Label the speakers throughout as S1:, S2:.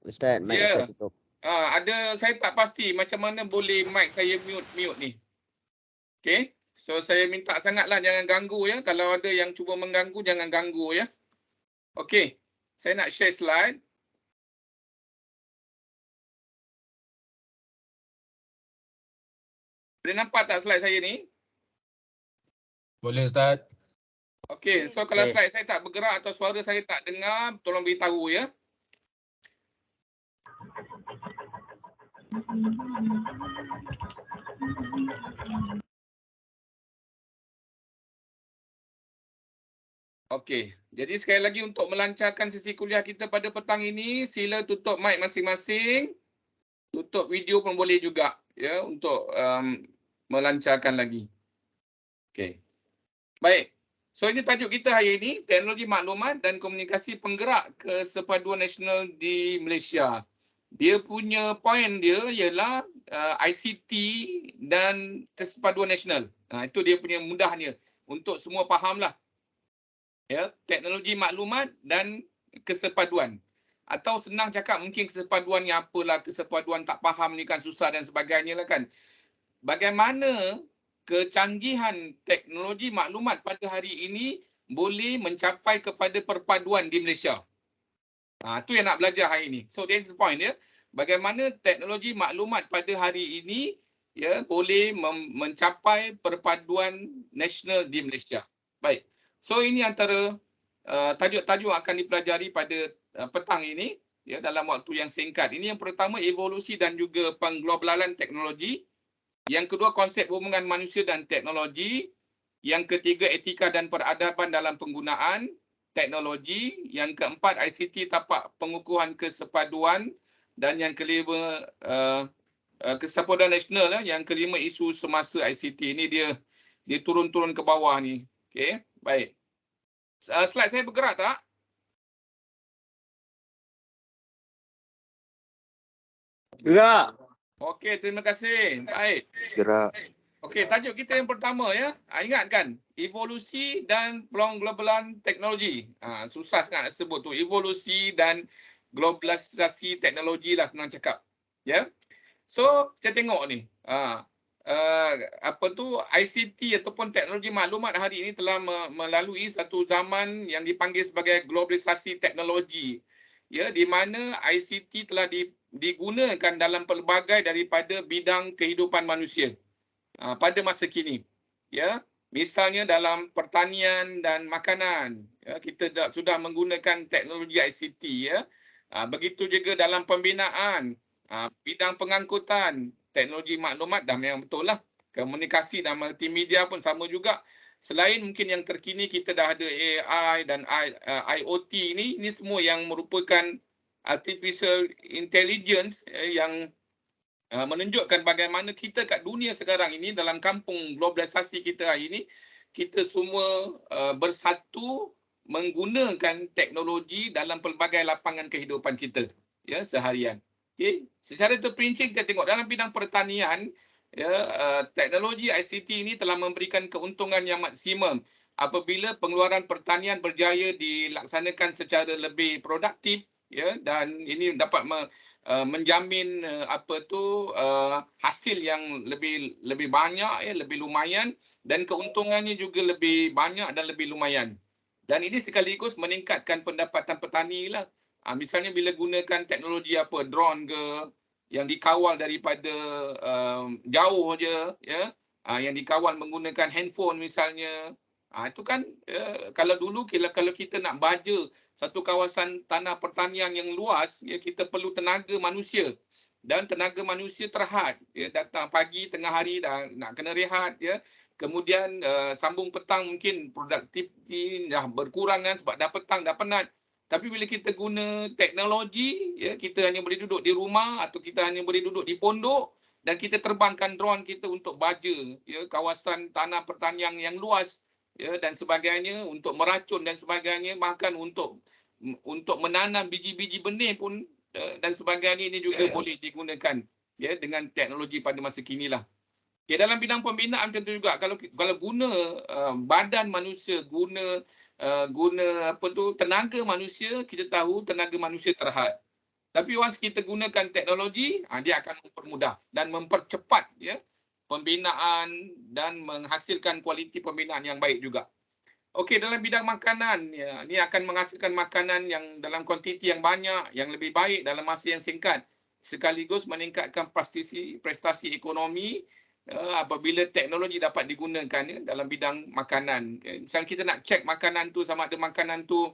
S1: Ustaz, mic saya tutup.
S2: Saya tak pasti macam mana boleh mic saya mute ni. Okey. So saya minta sangatlah jangan ganggu ya. Kalau ada yang cuba mengganggu jangan ganggu ya. Okey. Saya nak share slide. Boleh nampak tak slide saya ni?
S3: Boleh Ustaz.
S2: Okey, so kalau slide saya tak bergerak atau suara saya tak dengar, tolong beritahu ya. Okey, jadi sekali lagi untuk melancarkan sesi kuliah kita pada petang ini, sila tutup mic masing-masing. Tutup video pun boleh juga ya untuk melancarkan lagi. Okey. Baik. So ini tajuk kita hari ini, teknologi maklumat dan komunikasi penggerak kesepaduan nasional di Malaysia. Dia punya poin dia ialah ICT dan kesepaduan nasional. Itu dia punya mudahnya untuk semua fahamlah. Ya, teknologi maklumat dan kesepaduan. Atau senang cakap mungkin kesepaduan ni apalah, kesepaduan tak faham ni kan susah dan sebagainya lah kan. Bagaimana kecanggihan teknologi maklumat pada hari ini boleh mencapai kepada perpaduan di Malaysia. Itu yang nak belajar hari ini. So that's the point ya. Bagaimana teknologi maklumat pada hari ini ya boleh mencapai perpaduan nasional di Malaysia. Baik. So ini antara tajuk-tajuk akan dipelajari pada petang ini ya dalam waktu yang singkat. Ini yang pertama evolusi dan juga pengglobalan teknologi. Yang kedua konsep hubungan manusia dan teknologi. Yang ketiga etika dan peradaban dalam penggunaan teknologi. Yang keempat ICT tapak pengukuhan kesepaduan dan yang kelima kesepaduan nasional. Yang kelima isu semasa ICT. Ini dia turun-turun ke bawah ni. Okey, baik. Slide saya bergerak tak?
S1: Gerak.
S2: Okey, terima kasih. Baik.
S1: Gerak.
S2: Okey, tajuk kita yang pertama ya. Ingat kan? Evolusi dan pengglobalan teknologi. Susah sangat nak sebut tu. Evolusi dan globalisasi teknologi lah senang cakap. Ya. So, kita tengok ni. ICT ataupun teknologi maklumat hari ini telah melalui satu zaman yang dipanggil sebagai globalisasi teknologi. Ya, di mana ICT telah digunakan dalam pelbagai daripada bidang kehidupan manusia pada masa kini. Ya, misalnya dalam pertanian dan makanan, ya, kita sudah menggunakan teknologi ICT ya. Begitu juga dalam pembinaan, bidang pengangkutan, teknologi maklumat dan yang betul lah. Komunikasi dan multimedia pun sama juga. Selain mungkin yang terkini kita dah ada AI dan IoT ini semua yang merupakan artificial intelligence yang menunjukkan bagaimana kita kat dunia sekarang ini dalam kampung globalisasi kita hari ini kita semua bersatu menggunakan teknologi dalam pelbagai lapangan kehidupan kita ya seharian. Okay. Secara terperinci kita tengok dalam bidang pertanian, ya, teknologi ICT ini telah memberikan keuntungan yang maksimum apabila pengeluaran pertanian berjaya dilaksanakan secara lebih produktif, ya, dan ini dapat menjamin hasil yang lebih banyak, ya, lebih lumayan dan keuntungannya juga lebih banyak dan lebih lumayan. Dan ini sekaligus meningkatkan pendapatan petani lah. Misalnya bila gunakan teknologi drone ke yang dikawal daripada jauh je ya, yang dikawal menggunakan handphone misalnya. Itu kan kalau dulu kalau kita nak baja satu kawasan tanah pertanian yang luas ya, kita perlu tenaga manusia dan tenaga manusia terhad ya, datang pagi tengah hari dah nak kena rehat ya. Kemudian sambung petang mungkin produktiviti dah berkurang kan sebab dah petang dah penat. Tapi bila kita guna teknologi, ya, kita hanya boleh duduk di rumah atau kita hanya boleh duduk di pondok dan kita terbangkan drone kita untuk baja ya, kawasan tanah pertanian yang luas ya, dan sebagainya untuk meracun dan sebagainya, bahkan untuk menanam biji-biji benih pun dan sebagainya ini juga boleh digunakan ya dengan teknologi pada masa kini lah. Okay, dalam bidang pembinaan tentu juga kalau guna badan manusia, guna tenaga manusia, kita tahu tenaga manusia terhad. Tapi once kita gunakan teknologi, dia akan mempermudah dan mempercepat ya pembinaan dan menghasilkan kualiti pembinaan yang baik juga. Okey, dalam bidang makanan, ya, ini akan menghasilkan makanan yang dalam kuantiti yang banyak, yang lebih baik dalam masa yang singkat. Sekaligus meningkatkan prestasi ekonomi apabila teknologi dapat digunakan ya, dalam bidang makanan. Misalnya kita nak cek makanan tu sama ada makanan tu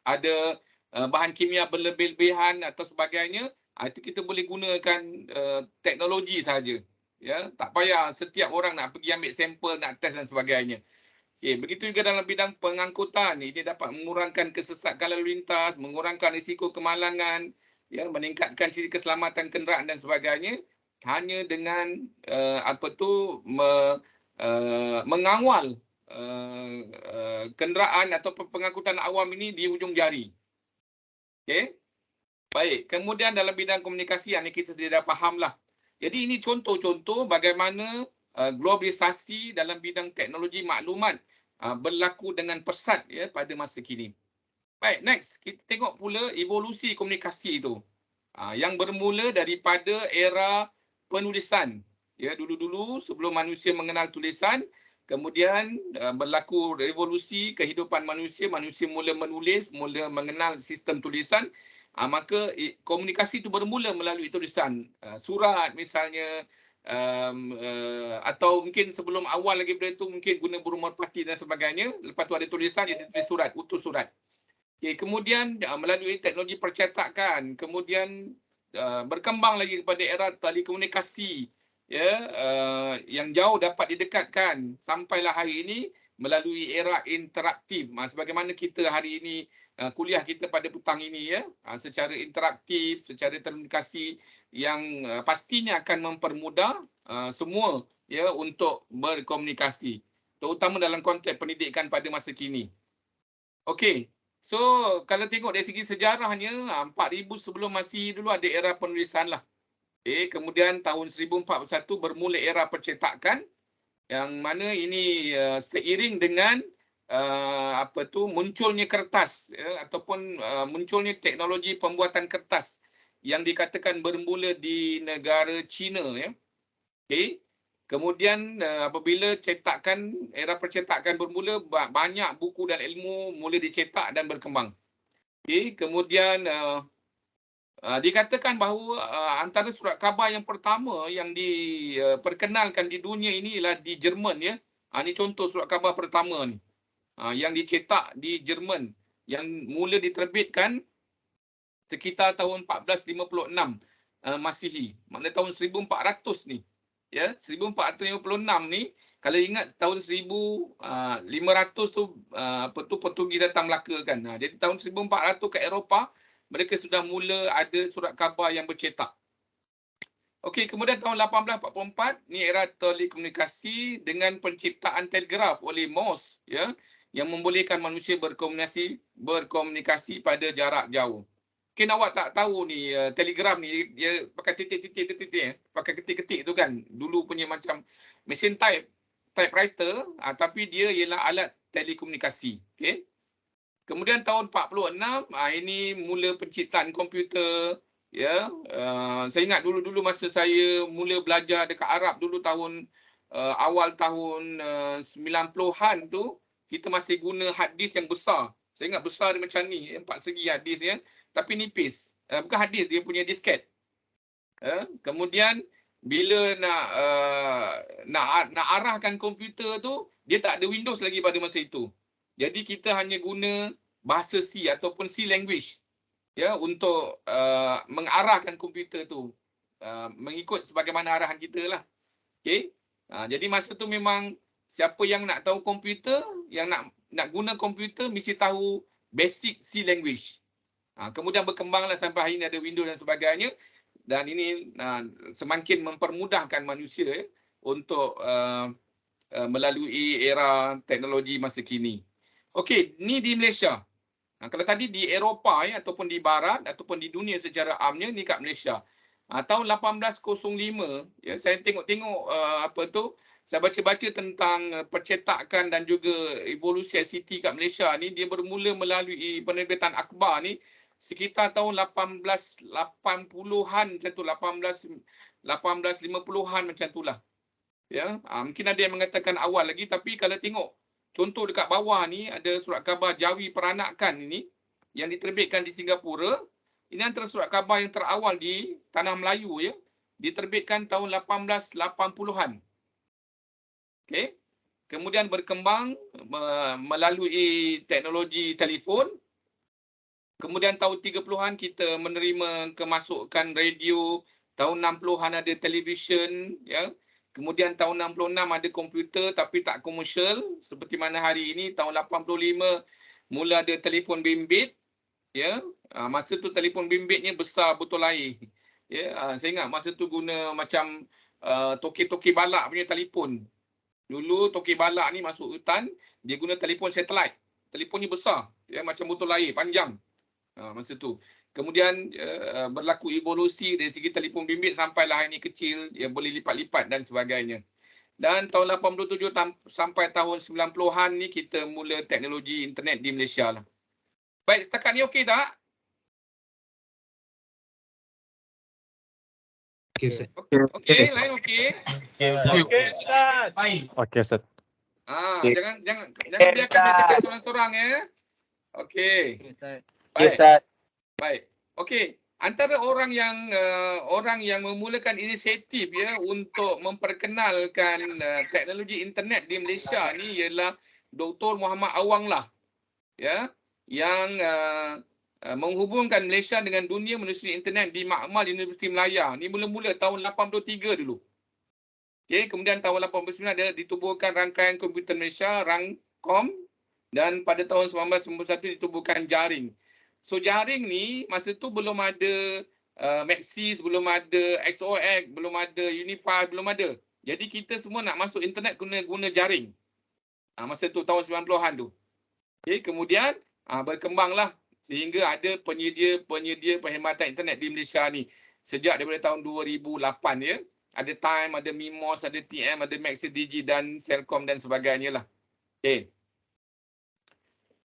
S2: ada bahan kimia berlebih-lebihan atau sebagainya, itu kita boleh gunakan teknologi saja. Ya, tak payah setiap orang nak pergi ambil sampel, nak test dan sebagainya. Okay, begitu juga dalam bidang pengangkutan, ini dapat mengurangkan kesesakan lalu lintas, mengurangkan risiko kemalangan, ya, meningkatkan sisi keselamatan kenderaan dan sebagainya, hanya dengan mengawal kenderaan atau pengangkutan awam ini di hujung jari. Okey. Baik, kemudian dalam bidang komunikasi ini kita sudah fahamlah. Jadi ini contoh-contoh bagaimana globalisasi dalam bidang teknologi maklumat berlaku dengan pesat ya pada masa kini. Baik, next kita tengok pula evolusi komunikasi itu. Yang bermula daripada era penulisan. Ya, dulu-dulu sebelum manusia mengenal tulisan, kemudian berlaku revolusi kehidupan manusia, manusia mula menulis, mula mengenal sistem tulisan, maka komunikasi itu bermula melalui tulisan, surat misalnya, atau mungkin sebelum awal lagi daripada itu mungkin guna burung merpati dan sebagainya. Lepas tu ada tulisan, dia tulis surat, utus surat. Okay, kemudian melalui teknologi percetakan, kemudian berkembang lagi kepada era telekomunikasi, ya, yang jauh dapat didekatkan sampailah hari ini melalui era interaktif. Sebagaimana kita hari ini kuliah kita pada petang ini ya, secara interaktif, secara telekomunikasi yang pastinya akan mempermudah semua ya untuk berkomunikasi, terutama dalam konteks pendidikan pada masa kini. Okey. So, kalau tengok dari segi sejarahnya, 4000 sebelum Masihi dulu ada era penulisan lah. Okay, kemudian tahun 1041 bermula era percetakan, yang mana ini seiring dengan munculnya kertas ya, ataupun munculnya teknologi pembuatan kertas yang dikatakan bermula di negara China ya. Okay. Kemudian apabila era percetakan bermula, banyak buku dan ilmu mula dicetak dan berkembang. Okay. Kemudian dikatakan bahawa antara surat khabar yang pertama yang diperkenalkan di dunia ini ialah di Jerman ya. Ini contoh surat khabar pertama ni. Yang dicetak di Jerman, yang mula diterbitkan sekitar tahun 1456 Masihi. Maknanya tahun 1400 ni. Ya, 1456 ni, kalau ingat tahun 1500 tu Portugis datang Melaka kan. Jadi tahun 1400 ke Eropah, mereka sudah mula ada surat khabar yang bercetak. Okey, kemudian tahun 1844 ni era telekomunikasi dengan penciptaan telegraf oleh Morse ya, yang membolehkan manusia berkomunikasi pada jarak jauh. Mungkin awak tak tahu ni telegram ni dia pakai titik-titik pakai ketik-ketik tu kan. Dulu punya macam mesin typewriter, tapi dia ialah alat telekomunikasi. Okey. Kemudian tahun 46 ini mula penciptaan komputer ya. Saya ingat dulu-dulu masa saya mula belajar dekat Arab dulu tahun awal tahun 90-an tu, kita masih guna hard disk yang besar. Saya ingat besar dia macam ni, 4 segi hard disk ya. Tapi nipis. Bukan hard disk, dia punya disket. Kemudian bila nak arahkan komputer tu, dia tak ada Windows lagi pada masa itu. Jadi kita hanya guna bahasa C ataupun C language ya untuk mengarahkan komputer tu, mengikut sebagaimana arahan kita lah. Okey. Jadi masa tu memang siapa yang nak tahu komputer, yang nak guna komputer mesti tahu basic C language. Kemudian berkembanglah sampai hari ini ada Windows dan sebagainya, dan ini semakin mempermudahkan manusia untuk melalui era teknologi masa kini. Okey, ni di Malaysia. Kalau tadi di Eropah ataupun di Barat ataupun di dunia secara amnya, ni kat Malaysia. Tahun 1805 ya, saya tengok-tengok saya baca-baca tentang percetakan dan juga evolusi ICT kat Malaysia ni. Dia bermula melalui penerbitan akhbar ni sekitar tahun 1880-an macam tu, 1850-an macam tu lah. Ya, mungkin ada yang mengatakan awal lagi, tapi kalau tengok contoh dekat bawah ni ada surat khabar Jawi Peranakan ini yang diterbitkan di Singapura. Ini antara surat khabar yang terawal di tanah Melayu, ya. Diterbitkan tahun 1880-an. Okey. Kemudian berkembang melalui teknologi telefon. Kemudian tahun 30-an kita menerima kemasukan radio, tahun 60-an ada televisyen, ya. Kemudian tahun 66 ada komputer tapi tak komersial, seperti mana hari ini. Tahun 85 mula ada telefon bimbit, ya. Masa tu telefon bimbitnya besar betul air. Ya, saya ingat masa tu guna macam toki-toki balak punya telefon. Dulu toki balak ni masuk hutan, dia guna telefon satelit. Telefonnya besar, ya, macam botol air, panjang. Masa tu. Kemudian berlaku evolusi dari segi telefon bimbit sampailah ini kecil, ya, boleh lipat-lipat dan sebagainya. Dan tahun 87 sampai tahun 90-an ni kita mula teknologi internet di Malaysia lah. Baik, setakat ni okey tak?
S4: Okey, Ustaz.
S2: Okey, lain okey.
S3: Okey, Ustaz. Baik.
S4: Okey, Ustaz.
S2: Jangan biarkan saya cakap seorang-seorang, ya. Okey. Baik. Baik. Okey. Antara orang yang memulakan inisiatif, ya, untuk memperkenalkan teknologi internet di Malaysia ni ialah Dr. Muhammad Awang lah. Ya, yang menghubungkan Malaysia dengan dunia menelusuri internet di Makmal Universiti Melaya. Ni mula-mula tahun 83 dulu. Okey, kemudian tahun 89 ada ditubuhkan Rangkaian Komputer Malaysia, RANKOM, dan pada tahun 1991 ditubuhkan Jaring. So Jaring ni masa tu belum ada Maxis, belum ada XOX, belum ada Unify, belum ada. Jadi kita semua nak masuk internet guna Jaring. Masa tu tahun 90-an tu. Okey, kemudian berkembanglah sehingga ada penyedia perkhidmatan internet di Malaysia ni sejak daripada tahun 2008, ya. Ada Time, ada Mimos, ada TM, ada Maxis Digi dan Celcom dan sebagainya lah. Okey.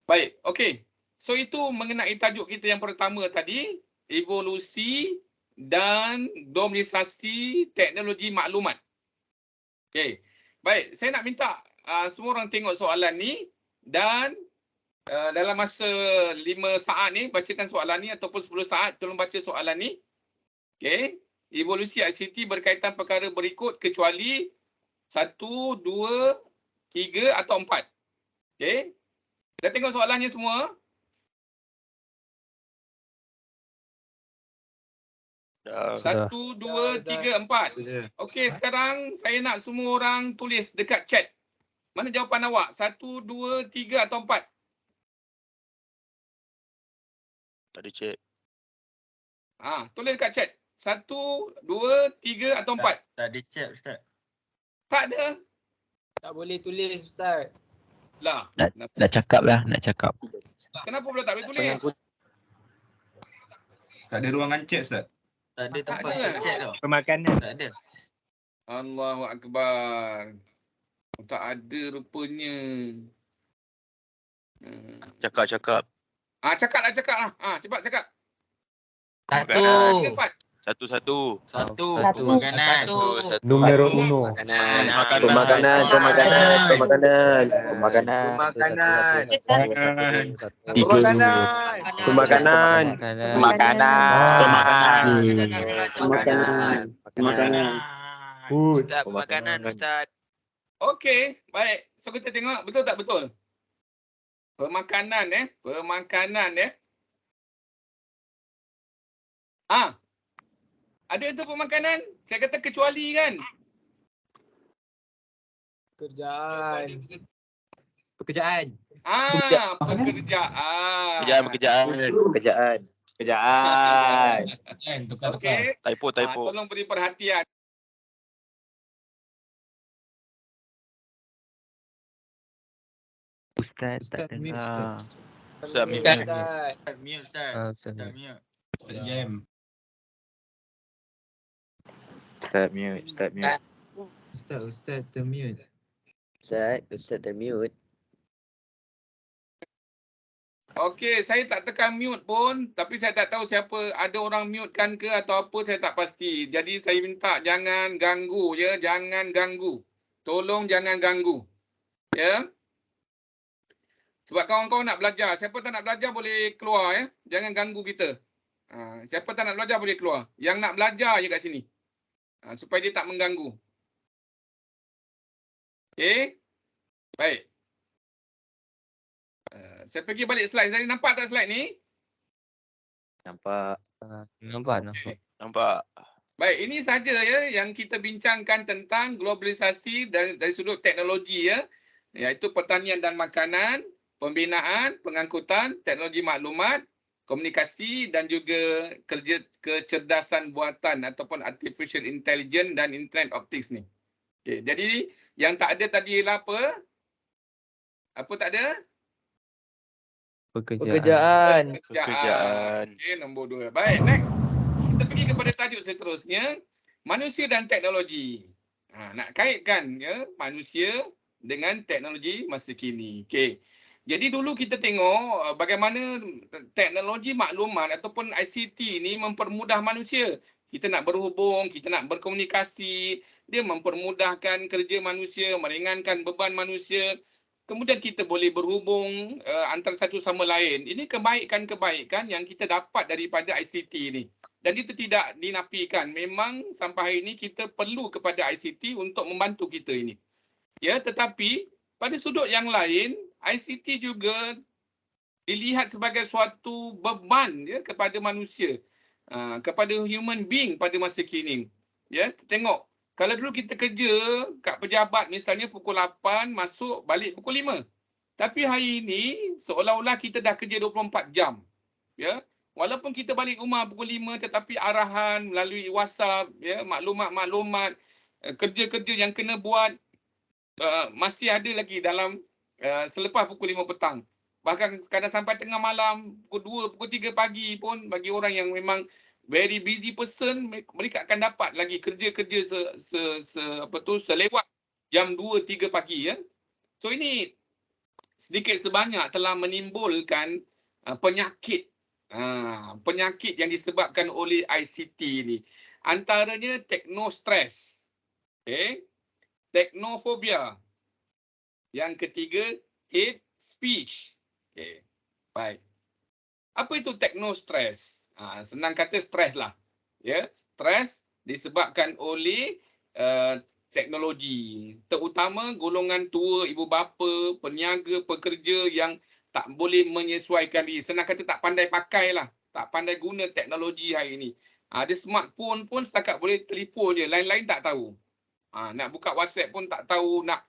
S2: Baik, okey. So itu mengenai tajuk kita yang pertama tadi, evolusi dan dominisasi teknologi maklumat. Okey. Baik, saya nak minta semua orang tengok soalan ni dan dalam masa 5 saat ni bacakan soalan ni ataupun 10 saat tolong baca soalan ni. Okey. Evolusi ICT berkaitan perkara berikut kecuali 1, 2, 3 atau 4. Okey. Dah tengok soalannya semua?
S4: Sudah.
S2: 1, 2, 3, 4. Okey, sekarang saya nak semua orang tulis dekat chat. Mana jawapan awak? 1, 2, 3 atau 4?
S5: Tak ada cek.
S2: Tulis dekat chat. 1, 2, 3 atau 4?
S6: Tak ada chat, Ustaz.
S2: Tak ada.
S7: Tak boleh tulis, Ustaz.
S2: Lah.
S1: Nak cakap lah, nak cakap.
S2: Kenapa pula tak boleh tulis?
S6: Tak ada ruangan chat, Ustaz.
S2: Tak
S6: Tak ada tempat
S2: ada.
S6: chat tau.
S4: Pemakanan.
S6: Tak ada.
S2: Allahu Akbar. Tak ada rupanya.
S5: Cakap.
S2: Cakap lah. Cepat cakap.
S5: Makanan.
S2: 3, 4.
S5: Satu.
S6: Makanan.
S5: Satu.
S4: Numero uno.
S1: Makanan.
S5: Makanan.
S1: Makanan.
S5: Ustaz.
S2: Okey, baik. So kita tengok betul tak betul? Pemakanan. Ada tu pemakanan? Saya kata kecuali kan?
S7: Pekerjaan.
S4: Pekerjaan.
S2: Pekerjaan.
S3: Tukar.
S2: Okey.
S5: Typo.
S2: Tolong beri perhatian.
S1: Ustaz tak dengar.
S5: Ustaz mute.
S7: Ustaz.
S6: Mute, Ustaz.
S1: Ustaz.
S6: Ustaz mute.
S3: Ustaz Jam.
S6: Ustaz mute.
S4: Ustaz termute.
S1: Ustaz termute.
S2: Okey, saya tak tekan mute pun, tapi saya tak tahu siapa, ada orang mute kan ke atau apa, saya tak pasti. Jadi saya minta jangan ganggu ya, jangan ganggu. Tolong jangan ganggu. Ya. Sebab kawan-kawan nak belajar, siapa tak nak belajar boleh keluar ya. Jangan ganggu kita. Siapa tak nak belajar boleh keluar. Yang nak belajar je kat sini. Supaya dia tak mengganggu. Okey. Baik. Saya pergi balik slide. Tadi nampak tak slide ni?
S6: Nampak.
S1: Nampak.
S5: Nampak.
S2: Baik, ini saja ya yang kita bincangkan tentang globalisasi dari sudut teknologi ya. Iaitu pertanian dan makanan, pembinaan, pengangkutan, teknologi maklumat, komunikasi dan juga kecerdasan buatan ataupun artificial intelligence dan internet of things ni. Okay, jadi yang tak ada tadi ialah apa? Apa tak ada?
S1: Pekerjaan.
S2: Okey, nombor 2. Baik, next. Kita pergi kepada tajuk seterusnya, manusia dan teknologi. Nak kaitkan ya manusia dengan teknologi masa kini. Okey. Jadi dulu kita tengok bagaimana teknologi maklumat ataupun ICT ni mempermudah manusia. Kita nak berhubung, kita nak berkomunikasi, dia mempermudahkan kerja manusia, meringankan beban manusia. Kemudian kita boleh berhubung antara satu sama lain. Ini kebaikan-kebaikan yang kita dapat daripada ICT ni. Dan itu tidak dinafikan. Memang sampai hari ini kita perlu kepada ICT untuk membantu kita ini. Ya, tetapi pada sudut yang lain, ICT juga dilihat sebagai suatu beban ya kepada manusia, kepada human being pada masa kini. Ya, tengok. Kalau dulu kita kerja kat pejabat misalnya pukul 8 masuk balik pukul 5. Tapi hari ini seolah-olah kita dah kerja 24 jam. Ya. Walaupun kita balik rumah pukul 5 tetapi arahan melalui WhatsApp ya, maklumat-maklumat, kerja-kerja yang kena buat masih ada lagi dalam selepas pukul 5 petang. Bahkan kadang sampai tengah malam pukul 2, pukul 3 pagi pun bagi orang yang memang very busy person, mereka akan dapat lagi kerja-kerja selewat jam 2, 3 pagi ya. So ini sedikit sebanyak telah menimbulkan penyakit yang disebabkan oleh ICT ni. Antaranya teknostress, teknofobia. Yang ketiga hate speech. Baik. Apa itu teknostress? Senang kata stres lah. Ya, stres disebabkan oleh teknologi. Terutama golongan tua, ibu bapa, peniaga, pekerja yang tak boleh menyesuaikan diri. Senang kata tak pandai pakai lah. Tak pandai guna teknologi hari ini. Ada smartphone pun setakat boleh telefon je. Lain-lain tak tahu. Nak buka WhatsApp pun tak tahu. Nak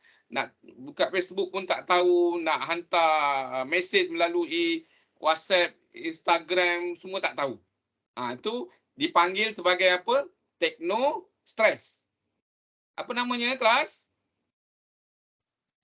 S2: buka Facebook pun tak tahu. Nak hantar mesej melalui WhatsApp, Instagram, semua tak tahu. Itu dipanggil sebagai apa? Teknostress. Apa namanya kelas?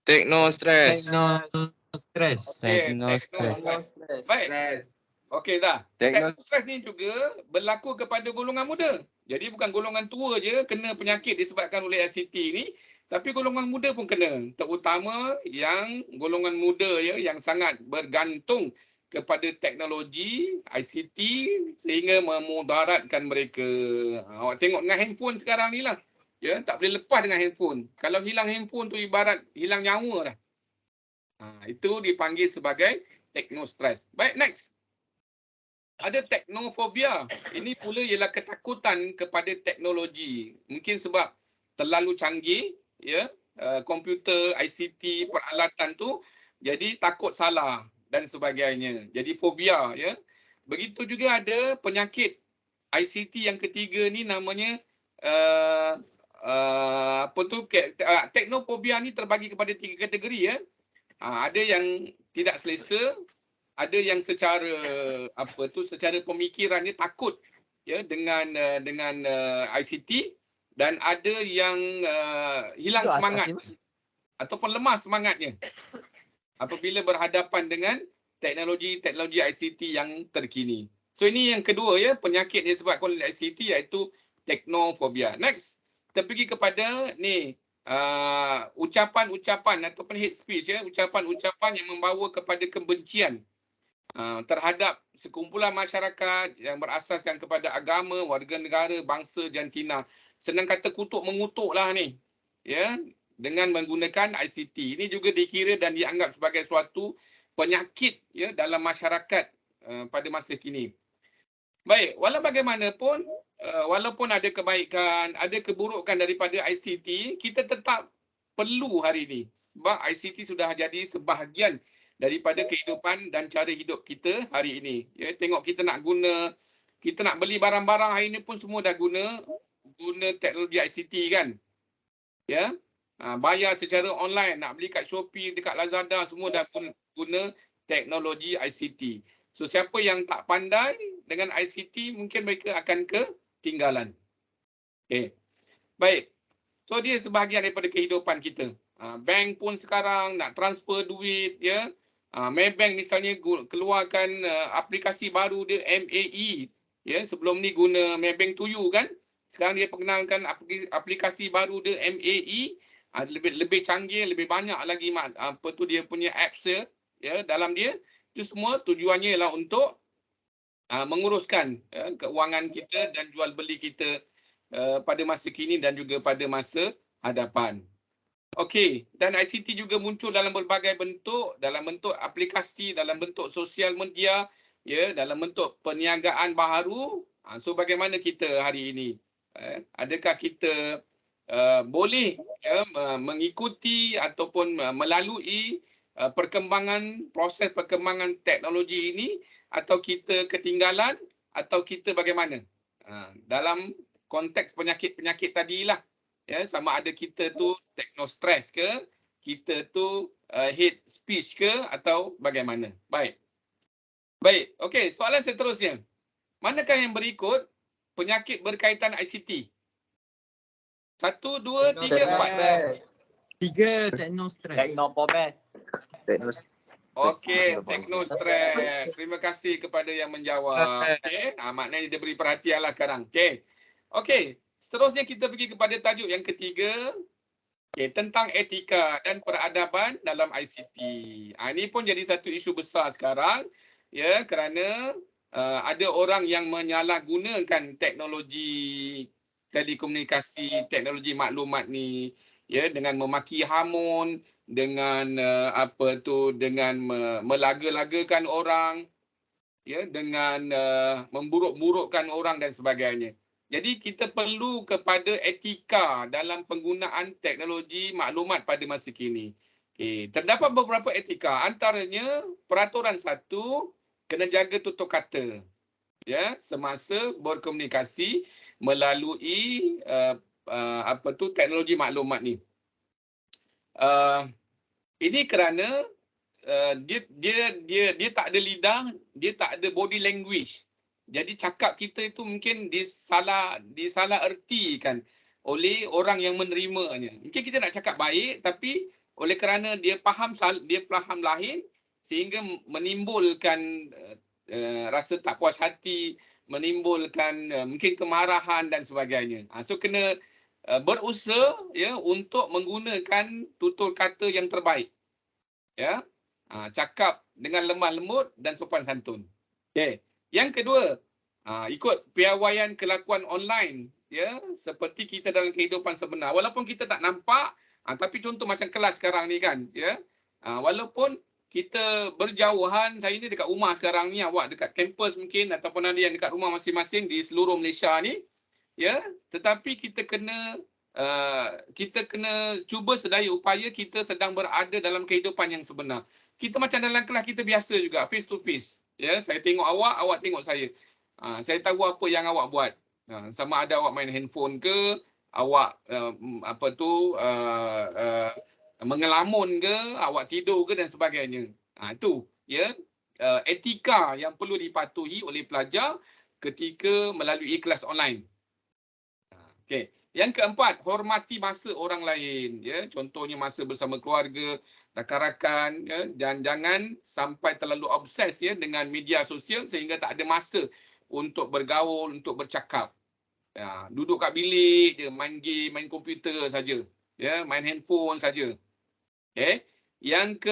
S1: Teknostress.
S4: Teknostress.
S2: Teknostress. Baik. Okey dah. Teknostress ni juga berlaku kepada golongan muda. Jadi bukan golongan tua je kena penyakit disebabkan oleh ICT ni, tapi golongan muda pun kena. Terutama yang golongan muda ya yang sangat bergantung kepada teknologi ICT sehingga memudaratkan mereka. Awak tengok dengan handphone sekarang ni lah. Ya, tak boleh lepas dengan handphone. Kalau hilang handphone tu ibarat hilang nyawa dah. Itu dipanggil sebagai teknostress. Baik, next. Ada teknofobia. Ini pula ialah ketakutan kepada teknologi. Mungkin sebab terlalu canggih, ya, komputer, ICT, peralatan tu, jadi takut salah dan sebagainya. Jadi fobia, ya. Begitu juga ada penyakit ICT yang ketiga ni namanya teknofobia ni terbagi kepada 3 kategori ya. Ada yang tidak selesa, ada yang secara secara pemikiran dia takut ya dengan ICT, dan ada yang hilang semangat ataupun lemah semangatnya apabila berhadapan dengan teknologi ICT yang terkini. So ini yang kedua ya, penyakit yang disebabkan oleh ICT iaitu teknofobia. Next, kita pergi kepada ni ucapan-ucapan ataupun hate speech ya, ucapan-ucapan yang membawa kepada kebencian. terhadap sekumpulan masyarakat yang berasaskan kepada agama, warga negara, bangsa, jantina. Senang kata kutuk mengutuklah ni. Ya, dengan menggunakan ICT. Ini juga dikira dan dianggap sebagai suatu penyakit ya dalam masyarakat pada masa kini. Baik, walau bagaimanapun, walaupun ada kebaikan, ada keburukan daripada ICT, kita tetap perlu hari ini. Sebab ICT sudah jadi sebahagian daripada kehidupan dan cara hidup kita hari ini. Ya, tengok kita nak beli barang-barang hari ini pun semua dah guna teknologi ICT kan. Ya. Bayar secara online, nak beli kat Shopee, dekat Lazada, semua dah pun guna teknologi ICT. So siapa yang tak pandai dengan ICT mungkin mereka akan ketinggalan. Okey. Baik. So dia sebahagian daripada kehidupan kita. Bank pun sekarang nak transfer duit ya. Maybank misalnya keluarkan aplikasi baru dia MAE ya, sebelum ni guna Maybank to you kan. Sekarang dia perkenalkan aplikasi baru dia MAE, lebih canggih, lebih banyak lagi dia punya apps ya dalam dia. Itu semua tujuannya ialah untuk menguruskan keuangan kita dan jual beli kita pada masa kini dan juga pada masa hadapan. Okey, dan ICT juga muncul dalam berbagai bentuk, dalam bentuk aplikasi, dalam bentuk sosial media, ya, dalam bentuk perniagaan baharu. So bagaimana kita hari ini? Adakah kita boleh mengikuti ataupun melalui proses perkembangan teknologi ini, atau kita ketinggalan, atau kita bagaimana? Dalam konteks penyakit-penyakit tadilah. Ya, sama ada kita tu teknostress ke, kita tu hate speech ke, atau bagaimana. Baik. Okey, soalan seterusnya. Manakah yang berikut penyakit berkaitan ICT? 1, 2, 3, 4.
S4: 3 teknostress.
S2: Okey, teknostress. Terima kasih kepada yang menjawab. Okey, maknanya dia beri perhatian lah sekarang. Okey. Seterusnya kita pergi kepada tajuk yang ketiga, tentang etika dan peradaban dalam ICT. Ini pun jadi satu isu besar sekarang, ya, kerana ada orang yang menyalahgunakan teknologi telekomunikasi, teknologi maklumat ni, ya, dengan memaki hamun, dengan dengan melaga-lagakan orang, ya, dengan memburuk-burukkan orang dan sebagainya. Jadi kita perlu kepada etika dalam penggunaan teknologi maklumat pada masa kini. Terdapat beberapa etika, antaranya peraturan 1, kena jaga tutur kata. Ya, semasa berkomunikasi melalui teknologi maklumat ni. Ini kerana dia tak ada lidah, dia tak ada body language. Jadi cakap kita itu mungkin disalah ertikan oleh orang yang menerimanya. Mungkin kita nak cakap baik, tapi oleh kerana dia faham lain, sehingga menimbulkan rasa tak puas hati, menimbulkan mungkin kemarahan dan sebagainya. So kena berusaha ya untuk menggunakan tutur kata yang terbaik. Ya. Cakap dengan lemah lembut dan sopan santun. Okey. Yang kedua, ikut piawaian kelakuan online, ya, seperti kita dalam kehidupan sebenar. Walaupun kita tak nampak, tapi contoh macam kelas sekarang ni kan, ya, walaupun kita berjauhan, saya ni dekat rumah sekarang ni, awak dekat kampus mungkin, ataupun ada yang dekat rumah masing-masing di seluruh Malaysia ni, ya, tetapi kita kena cuba sedaya upaya kita sedang berada dalam kehidupan yang sebenar. Kita macam dalam kelas kita biasa juga, face to face. Ya, saya tengok awak, awak tengok saya. Saya tahu apa yang awak buat. Sama ada awak main handphone ke, awak mengelamun ke, awak tidur ke dan sebagainya. Itu ya, etika yang perlu dipatuhi oleh pelajar ketika melalui kelas online. Okey. Yang keempat, hormati masa orang lain, ya. Contohnya masa bersama keluarga, rakan-rakan, ya, dan jangan sampai terlalu obses ya dengan media sosial sehingga tak ada masa untuk bergaul, untuk bercakap. Ya, duduk kat bilik je, main game, main komputer saja, ya, main handphone saja. Okay. Yang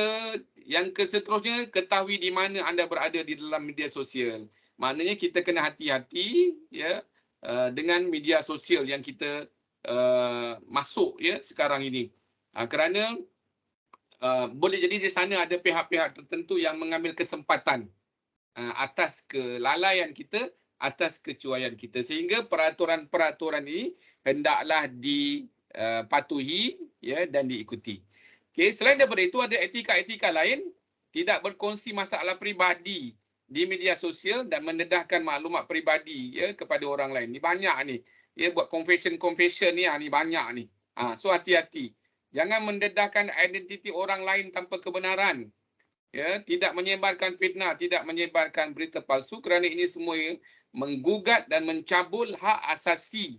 S2: yang seterusnya, ketahui di mana anda berada di dalam media sosial. Maknanya kita kena hati-hati ya dengan media sosial yang kita masuk ya sekarang ini. Kerana boleh jadi di sana ada pihak-pihak tertentu yang mengambil kesempatan atas kelalaian kita, atas kecuaian kita, sehingga peraturan-peraturan ini hendaklah dipatuhi ya dan diikuti. Okey, selain daripada itu ada etika-etika lain, tidak berkongsi masalah peribadi di media sosial dan mendedahkan maklumat peribadi ya kepada orang lain. Ni banyak ni. Ya, buat confession ni banyak ni. So hati-hati. Jangan mendedahkan identiti orang lain tanpa kebenaran. Ya, tidak menyebarkan fitnah, tidak menyebarkan berita palsu, kerana ini semua menggugat dan mencabul hak asasi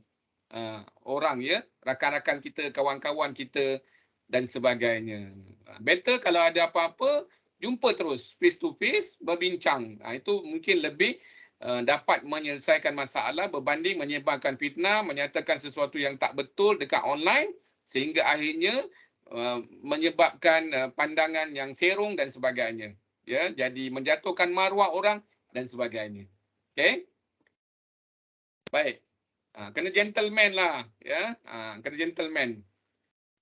S2: orang ya, rakan-rakan kita, kawan-kawan kita dan sebagainya. Better kalau ada apa-apa, jumpa terus face to face, berbincang. Itu mungkin lebih dapat menyelesaikan masalah berbanding menyebarkan fitnah, menyatakan sesuatu yang tak betul dekat online sehingga akhirnya menyebabkan pandangan yang serong dan sebagainya. Ya, jadi menjatuhkan maruah orang dan sebagainya. Okey? Baik. Kena gentleman lah, ya. Kena gentleman.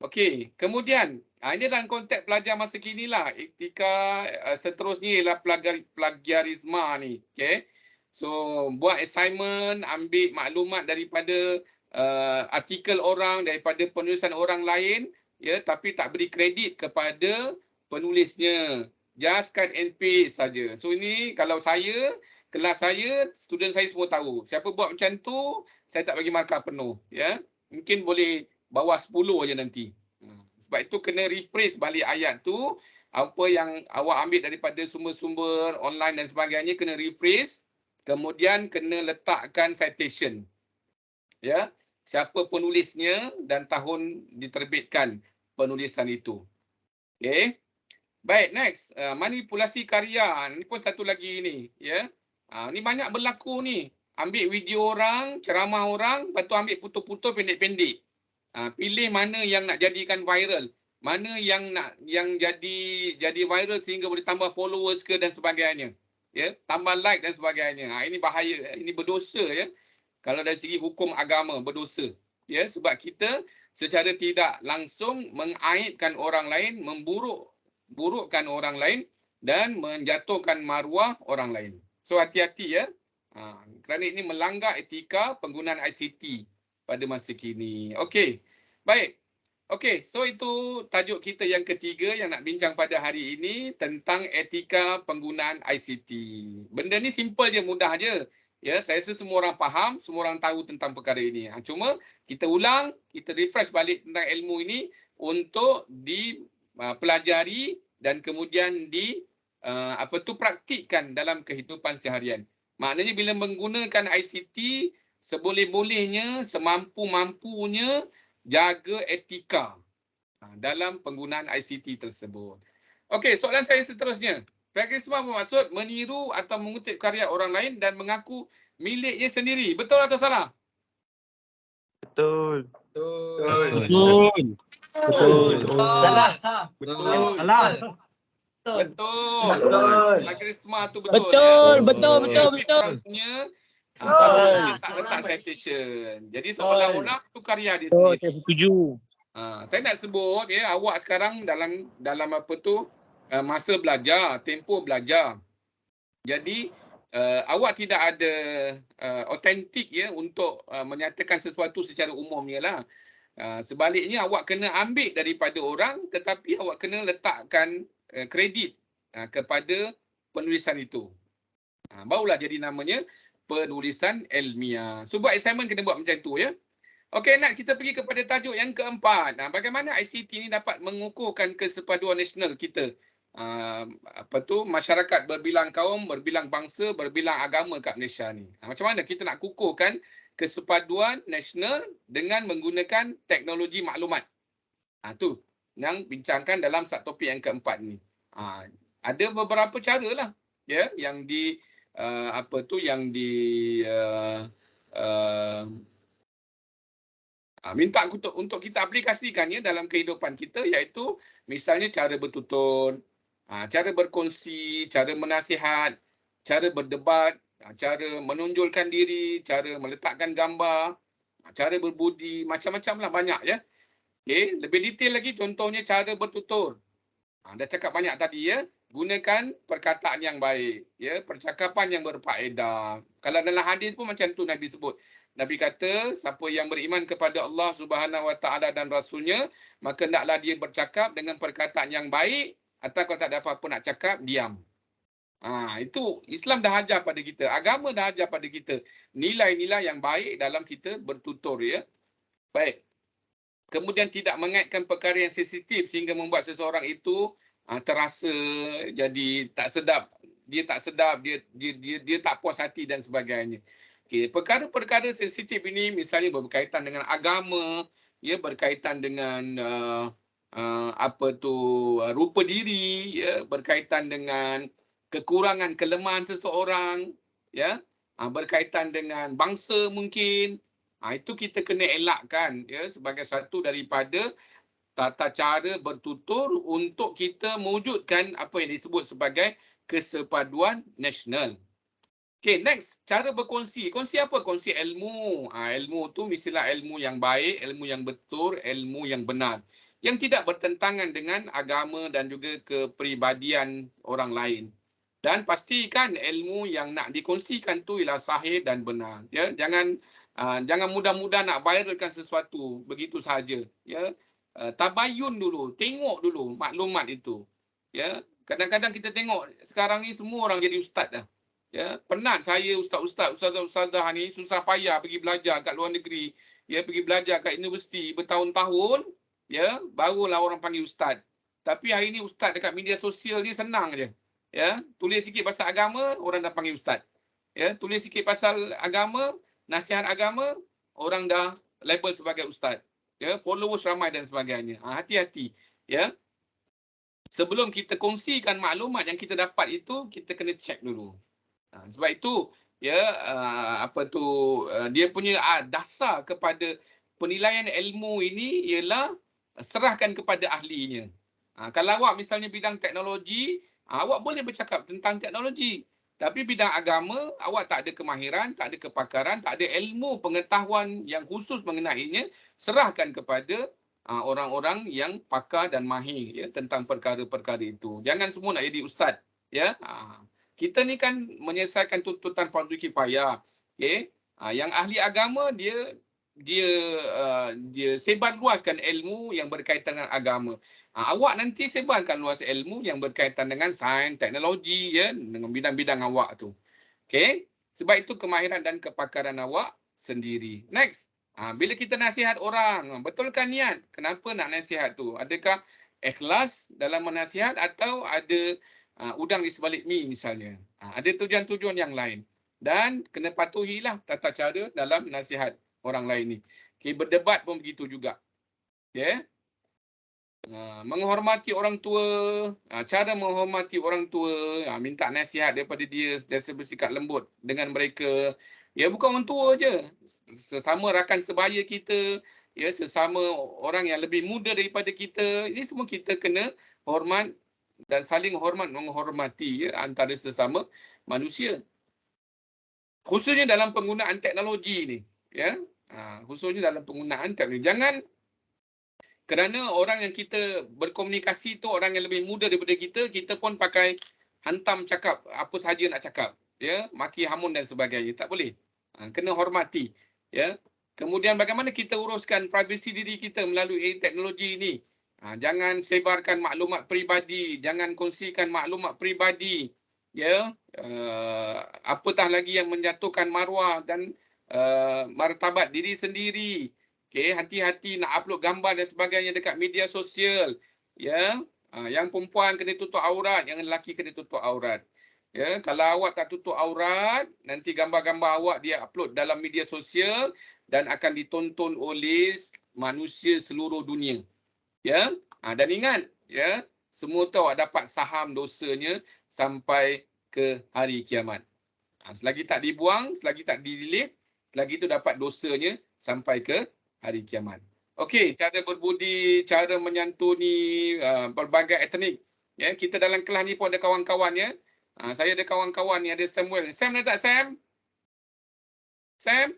S2: Okey, kemudian ini dalam konteks pelajar masa kini lah. Etika seterusnya ialah plagiarisme ni. Okey. So, buat assignment, ambil maklumat daripada artikel orang, daripada penulisan orang lain, ya, tapi tak beri kredit kepada penulisnya. Just cut and paste saja. So ini kalau saya, kelas saya, student saya semua tahu. Siapa buat macam tu, saya tak bagi markah penuh, ya. Mungkin boleh bawah 10 aja nanti. Sebab itu kena rephrase balik ayat tu, apa yang awak ambil daripada sumber-sumber online dan sebagainya kena rephrase, kemudian kena letakkan citation. Ya, siapa penulisnya dan tahun diterbitkan penulisan itu. Okey. Baik, next. Manipulasi karya. Ini pun satu lagi ni, ya. Ni banyak berlaku ni. Ambil video orang, ceramah orang, lepas tu ambil putus-putus pendek-pendek. Pilih mana yang nak jadikan viral, mana yang jadi viral sehingga boleh tambah followers ke dan sebagainya. Ya, tambah like dan sebagainya. Ini bahaya, ini berdosa ya. Kalau dari segi hukum agama berdosa. Ya, sebab kita secara tidak langsung mengaibkan orang lain, memburukkan orang lain dan menjatuhkan maruah orang lain. So hati-hati ya. Kerana ini melanggar etika penggunaan ICT pada masa kini. Okey. Baik. Okey, so itu tajuk kita yang ketiga yang nak bincang pada hari ini tentang etika penggunaan ICT. Benda ni simple je, mudah je. Ya, saya rasa semua orang faham, semua orang tahu tentang perkara ini. Cuma kita ulang, kita refresh balik tentang ilmu ini untuk dipelajari dan kemudian praktikkan dalam kehidupan seharian. Maknanya bila menggunakan ICT, seboleh-bolehnya, semampu-mampunya jaga etika dalam penggunaan ICT tersebut. Okey, soalan saya seterusnya. Plagiarisme bermaksud meniru atau mengutip karya orang lain dan mengaku miliknya sendiri. Betul atau salah?
S6: Betul.
S4: Betul.
S1: Salah.
S4: Betul. Salah.
S2: Betul. Plagiarisme tu betul.
S7: Betul,
S2: ya.
S7: betul.
S2: Orang punya dia tak letak citation. Jadi seolah-olah tu karya dia sendiri.
S7: Saya setuju.
S2: Saya nak sebut ya, awak sekarang dalam apa tu masa belajar, tempoh belajar. Jadi awak tidak ada autentik ya untuk menyatakan sesuatu secara umumnya lah. Sebaliknya awak kena ambil daripada orang, tetapi awak kena letakkan kredit kepada penulisan itu. Barulah jadi namanya penulisan ilmiah. So buat assignment kena buat macam tu ya. Okey, nak kita pergi kepada tajuk yang keempat. Bagaimana ICT ini dapat mengukuhkan kesepaduan nasional kita? Masyarakat berbilang kaum, berbilang bangsa, berbilang agama kat Malaysia ni. Macam mana kita nak kukuhkan kesepaduan nasional dengan menggunakan teknologi maklumat? Tu yang bincangkan dalam subtopik yang keempat ni. Ada beberapa cara lah ya yang minta untuk kita aplikasikannya dalam kehidupan kita, iaitu misalnya cara bertutur, Cara berkongsi, cara menasihat, cara berdebat, cara menonjolkan diri, cara meletakkan gambar, cara berbudi, macam-macam lah, banyak ya. Okay. Lebih detail lagi, contohnya cara bertutur. Dah cakap banyak tadi ya. Gunakan perkataan yang baik, ya, percakapan yang berfaedah. Kalau dalam hadis pun macam tu Nabi sebut. Nabi kata, siapa yang beriman kepada Allah Subhanahu Wa Taala dan Rasulnya, maka hendaklah dia bercakap dengan perkataan yang baik, atau kalau tak ada apa-apa nak cakap, diam. Itu Islam dah ajar pada kita, agama dah ajar pada kita nilai-nilai yang baik dalam kita bertutur ya. Baik. Kemudian tidak mengaitkan perkara yang sensitif sehingga membuat seseorang itu terasa jadi tak sedap, dia tak sedap, dia tak puas hati dan sebagainya. Okey, perkara-perkara sensitif ini misalnya berkaitan dengan agama, ya, berkaitan dengan rupa diri, ya, berkaitan dengan kekurangan kelemahan seseorang, ya, berkaitan dengan bangsa mungkin. Itu kita kena elakkan ya sebagai satu daripada tata cara bertutur untuk kita mewujudkan apa yang disebut sebagai kesepaduan nasional. Okay, next, cara berkongsi. Kongsi apa? Kongsi ilmu. Ilmu tu mestilah ilmu yang baik, ilmu yang betul, ilmu yang benar. Yang tidak bertentangan dengan agama dan juga kepribadian orang lain. Dan pastikan ilmu yang nak dikongsikan tu ialah sahih dan benar. Ya, jangan mudah-mudah nak viralkan sesuatu begitu sahaja. Ya, tabayun dulu, tengok dulu maklumat itu. Ya, kadang-kadang kita tengok sekarang ni semua orang jadi ustaz dah. Ya, penat saya ustazah ni susah payah pergi belajar kat luar negeri, ya, pergi belajar kat universiti bertahun-tahun, ya, barulah orang panggil ustaz. Tapi hari ni ustaz dekat media sosial ni senang je. Ya, tulis sikit pasal agama, orang dah panggil ustaz. Ya, tulis sikit pasal agama, nasihat agama, orang dah label sebagai ustaz. Ya, followers ramai dan sebagainya. Hati-hati, ya. Sebelum kita kongsikan maklumat yang kita dapat itu, kita kena check dulu. Sebab itu, ya, dia punya dasar kepada penilaian ilmu ini ialah serahkan kepada ahlinya. Kalau awak misalnya bidang teknologi, awak boleh bercakap tentang teknologi. Tapi bidang agama, awak tak ada kemahiran, tak ada kepakaran, tak ada ilmu pengetahuan yang khusus mengenainya, serahkan kepada orang-orang yang pakar dan mahir ya, tentang perkara-perkara itu. Jangan semua nak jadi ustaz. Ya. Kita ni kan menyelesaikan tuntutan fardu kifayah. Okay. Yang ahli agama, dia sebar luaskan ilmu yang berkaitan dengan agama. Awak nanti sebarkan luas ilmu yang berkaitan dengan sains, teknologi, ya, dengan bidang-bidang awak tu. Okey, sebab itu kemahiran dan kepakaran awak sendiri. Next, bila kita nasihat orang, betulkan niat. Kenapa nak nasihat tu? Adakah ikhlas dalam menasihat atau ada udang di sebalik mi misalnya? Ada tujuan-tujuan yang lain. Dan kena patuhilah tata cara dalam nasihat orang lain ni. Okey, berdebat pun begitu juga. Okey. Menghormati orang tua, cara menghormati orang tua, minta nasihat daripada dia, bersikap lembut dengan mereka. Ya, bukan orang tua je, sesama rakan sebaya kita, ya, sesama orang yang lebih muda daripada kita, ini semua kita kena hormat dan saling hormat menghormati ya, antara sesama manusia. Khususnya dalam penggunaan teknologi ni, ya. Khususnya dalam penggunaan teknologi. Jangan kerana orang yang kita berkomunikasi tu orang yang lebih muda daripada kita, kita pun pakai hantam cakap apa sahaja nak cakap, ya, maki hamun dan sebagainya. Tak boleh. Kena hormati, ya. Kemudian bagaimana kita uruskan privasi diri kita melalui teknologi ini? Jangan sebarkan maklumat peribadi, jangan kongsikan maklumat peribadi, ya. Apatah lagi yang menjatuhkan maruah dan martabat diri sendiri. Okey, hati-hati nak upload gambar dan sebagainya dekat media sosial. Ya, yang perempuan kena tutup aurat, yang lelaki kena tutup aurat. Ya, kalau awak tak tutup aurat, nanti gambar-gambar awak dia upload dalam media sosial dan akan ditonton oleh manusia seluruh dunia. Ya, dan ingat, ya, semua tu awak dapat saham dosanya sampai ke hari kiamat. Selagi tak dibuang, selagi tak di-delete, selagi tu dapat dosanya sampai ke hari kiamat. Okey, cara berbudi, cara menyantuni berbagai etnik Ya, kita dalam kelas ni pun ada kawan-kawan ya. Saya ada kawan-kawan ni, ada Samuel. Sam ada tak Sam? Sam?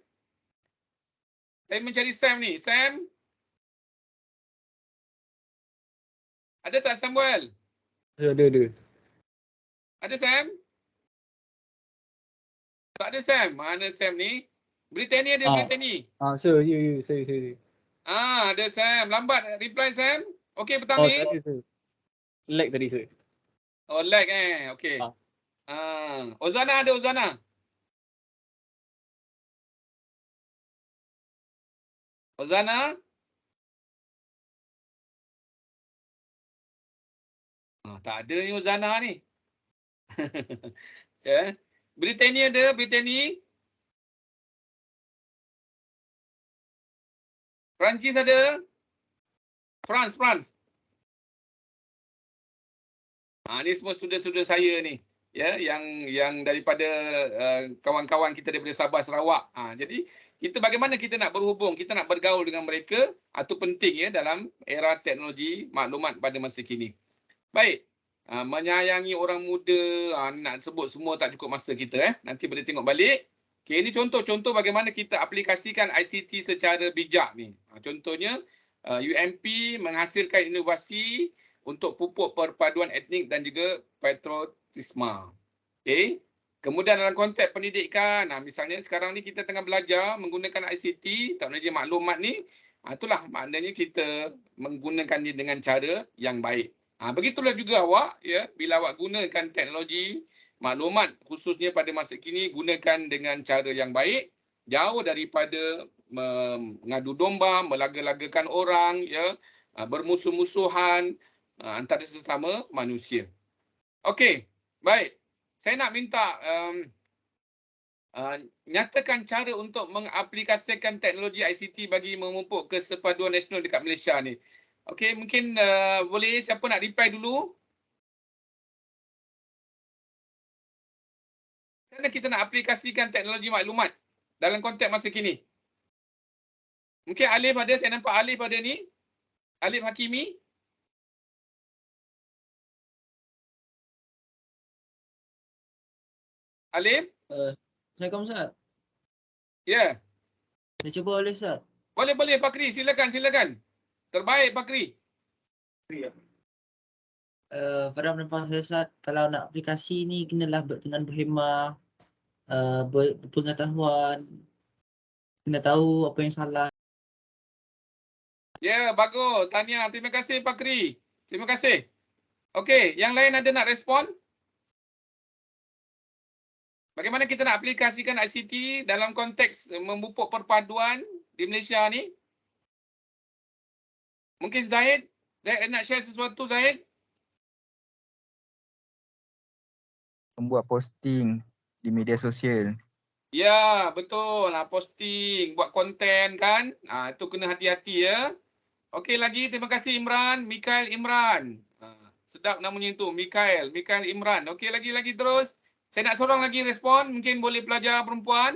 S2: Saya mencari Sam ni. Sam? Ada tak Samuel?
S7: Ada.
S2: Ada Sam? Tak ada Sam. Mana Sam ni? Brittany ada Brittany.
S7: Sir, saya.
S2: Ada Sam. Lambat reply Sam. Okey petang
S7: Oh,
S2: ni.
S7: tadi sir. Lag tadi sir.
S2: Oh lag okey. Ozana ada Ozana. Ozana? Tak ada ni Ozana ni. Ya. Brittany ada, Brittany. Perancis ada. France. Ni semua student-student saya ni. Ya, yang daripada kawan-kawan kita daripada Sabah Sarawak. Jadi kita bagaimana kita nak berhubung, kita nak bergaul dengan mereka, itu penting ya dalam era teknologi maklumat pada masa kini. Baik. Menyayangi orang muda, nak sebut semua tak cukup masa kita Nanti boleh tengok balik. Okey, ini contoh-contoh bagaimana kita aplikasikan ICT secara bijak ni. Contohnya UMP menghasilkan inovasi untuk pupuk perpaduan etnik dan juga patriotisme. Okey. Kemudian dalam konteks pendidikan, misalnya sekarang ni kita tengah belajar menggunakan ICT, teknologi maklumat ni, itulah maknanya kita menggunakan dia dengan cara yang baik. Begitulah juga awak ya, bila awak gunakan teknologi maklumat khususnya pada masa kini, gunakan dengan cara yang baik, jauh daripada mengadu domba, melaga-lagakan orang ya, bermusuh-musuhan antara sesama manusia. Okey, baik. Saya nak minta nyatakan cara untuk mengaplikasikan teknologi ICT bagi memupuk kesepaduan nasional dekat Malaysia ni. Okey, mungkin boleh siapa nak reply dulu? Macam mana kita nak aplikasikan teknologi maklumat dalam konteks masa kini? Mungkin Alif ada, saya nampak Alif ada ni. Alif Hakimi. Alif?
S1: Assalamualaikum Ustaz.
S2: Ya.
S1: Saya cuba boleh Ustaz?
S2: Boleh Fakri, silakan. Terbaik Fakri.
S1: Pada pendapat saya Ustaz, kalau nak aplikasi ni kenalah dengan berhemah, berpengetahuan, kena tahu apa yang salah.
S2: Ya, bagus. Tahniah. Terima kasih Fakri. Terima kasih. Okey, yang lain ada nak respon? Bagaimana kita nak aplikasikan ICT dalam konteks memupuk perpaduan di Malaysia ni? Mungkin Zahid nak share sesuatu, Zahid?
S8: Membuat posting di media sosial.
S2: Ya, betul. Posting, buat konten kan. Itu kena hati-hati ya. Okey lagi, terima kasih Imran. Mikael Imran. Sedap namanya itu, Mikael Imran. Okey lagi terus. Saya nak seorang lagi respon. Mungkin boleh pelajar perempuan.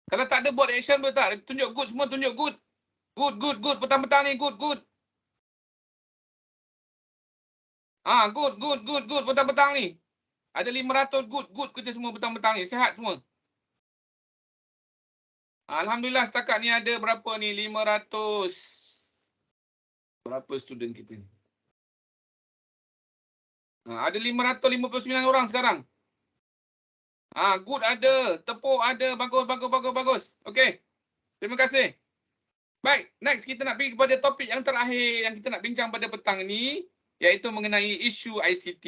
S2: Kalau tak ada buat action boleh tak? Tunjuk good semua, tunjuk good. Good. Petang-petang ni good. Good. Petang-petang ni. Ada 500 good kerja semua petang-petang ni. Sihat semua. Alhamdulillah setakat ni ada berapa ni? 500. Berapa student kita? Ada 559 orang sekarang. Good ada, tepuk ada, bagus. Okey. Terima kasih. Baik, next kita nak pergi kepada topik yang terakhir yang kita nak bincang pada petang ini, iaitu mengenai isu ICT.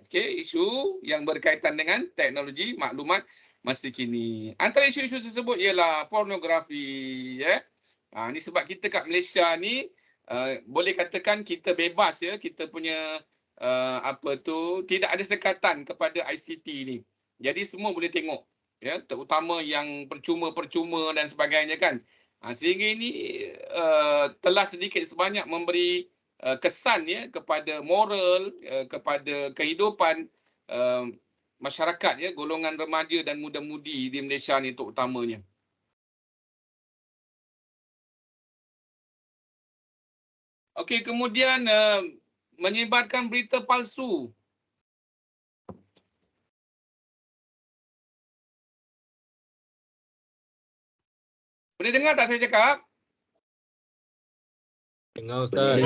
S2: Okey, isu yang berkaitan dengan teknologi maklumat masa kini. Antara isu-isu tersebut ialah pornografi, ya. Ini sebab kita kat Malaysia ni boleh katakan kita bebas ya, kita punya tidak ada sekatan kepada ICT ni. Jadi semua boleh tengok ya, terutama yang percuma dan sebagainya kan. Sehingga ini telah sedikit sebanyak memberi kesan ya kepada moral, kepada kehidupan masyarakat ya, golongan remaja dan muda-mudi di Malaysia ni terutamanya. Okey, kemudian menyebarkan berita palsu. Boleh dengar tak saya cakap?
S3: Dengar Ustaz.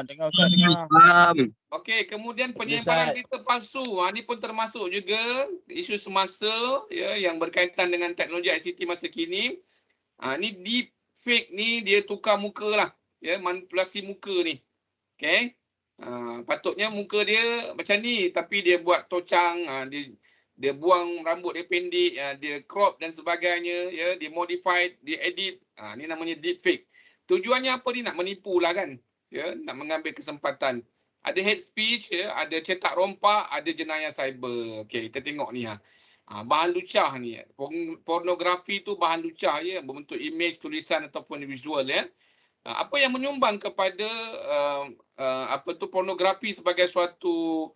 S2: Dengar,
S4: Faham.
S2: Okey, kemudian penyebaran berita palsu. Ini pun termasuk juga isu semasa ya, yang berkaitan dengan teknologi ICT masa kini. Ni deep fake ni dia tukar muka lah. Ya, manipulasi muka ni. Okey. Patutnya muka dia macam ni tapi dia buat tocang, dia buang rambut dia pendek, dia crop dan sebagainya, ya, dia modified, dia edit. Ni namanya deep fake. Tujuannya apa ni? Nak menipu lah kan. Ya, nak mengambil kesempatan. Ada hate speech, ya, ada cetak rompak, ada jenayah cyber. Okey, kita tengok ni bahan lucah ni. Pornografi tu bahan lucah ya, berbentuk image, tulisan ataupun visual ya. Apa yang menyumbang kepada pornografi sebagai suatu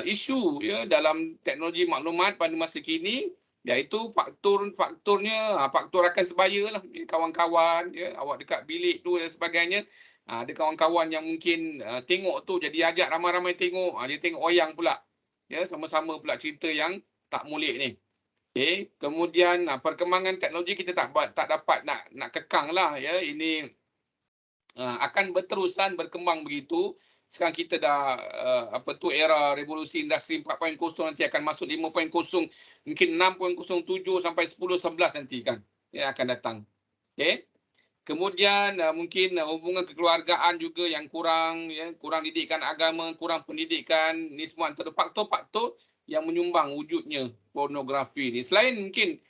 S2: isu ya dalam teknologi maklumat pada masa kini, iaitu faktornya faktor rakan sebaya lah, kawan-kawan ya, awak dekat bilik tu dan sebagainya. Ada kawan-kawan yang mungkin tengok tu jadi ajak ramai-ramai tengok, dia tengok wayang pula. Ya, sama-sama pula cerita yang tak molek ni. Okey, kemudian perkembangan teknologi kita tak dapat nak kekang lah ya. Ini akan berterusan berkembang begitu. Sekarang kita dah era revolusi industri 4.0, nanti akan masuk 5.0, mungkin 6.07 sampai 10.11 nanti kan yang akan datang. Okey. Kemudian mungkin hubungan kekeluargaan juga yang kurang ya, kurang didikan agama, kurang pendidikan, ni semua antara faktor-faktor yang menyumbang wujudnya pornografi ni. Selain mungkin